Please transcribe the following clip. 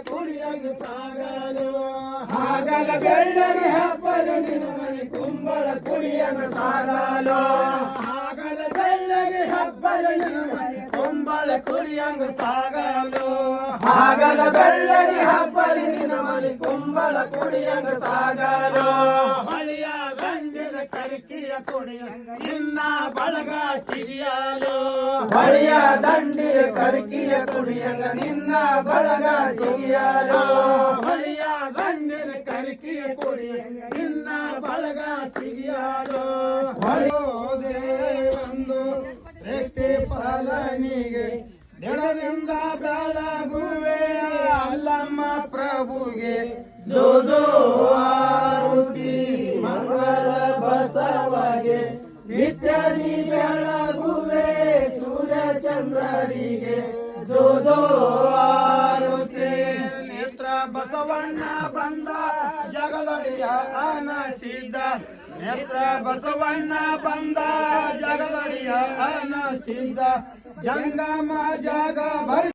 ಕುಡಿಯಂಗ ಸಾಗಲು ಹಾಗಲ ಬೆಳ್ಳಗೆ ಹಬ್ಬಲು ನಿನ್ನ ಮನೆ ಕುಂಬಳ ಕುಡಿಯಂಗ ಸಾಗಲು ಹಾಗಲ ಬೆಳ್ಳಗೆ ಹಬ್ಬಲು ನಿನ್ನ ಮನೆ ಕುಂಬಳ ಕುಡಿಯಂಗ ಸಾಗಲು ಹಾಗಲ ಬೆಳ್ಳಗೆ ಹಬ್ಬಲು ನಿನ್ನ ಮನೆ ಕುಂಬಳ ಕುಡಿಯಂಗ ಸಾಗಲು ಹಳಿಯ ಗಂಡಿನ ಕರಿಕಿಯ ಕುಡಿಯಂಗ ನಿನ್ನ ಬಳಗ ಚಿಗಿಯಲು ಹಳಿಯ ದಂಡಿಯ ಕರಿಕಿಯ ಕುಡಿಯಂಗ ನಿನ್ನ ಬಳಗ ಚಿಗಿಯಲು ಹಳಿಯ ಗಂಡಿನ ಕರಿಕಿಯ ಕುಡಿಯಂಗ ನಿನ್ನ ಬಳಗ ಚಿಗಿಯಲು ಹೊಳೆಯೋದೇ ಒಂದು ರೆಕ್ಕೆ ಪಾಲನಿಗೆ ದಿನದಿಂದ ಬೆಳಗುವೆ ಅಲ್ಲಮ್ಮ ಪ್ರಭುಗೆ ಜೋ ಜೋ ಆರುತಿ ಮಂಗಲ ಬಸವಗೆ ನಿತ್ಯದಿ ಬೆಳಗುವೆ ಸೂರ್ಯಚಂದ್ರರಿಗೆ ಜೋ ಜೋ ಆರುತಿ ನೇತ್ರ ಬಸವಣ್ಣ ಬಂದ ಜಗದೊಡೆಯ ಅನಸಿದ್ದ ನೇತ್ರ ಬಸವಣ್ಣ ಬಂದ ಜಗದೊಡೆಯ ಅನಸಿದ್ದ ಜಂಗಮ ಜಾಗ ಭರಿ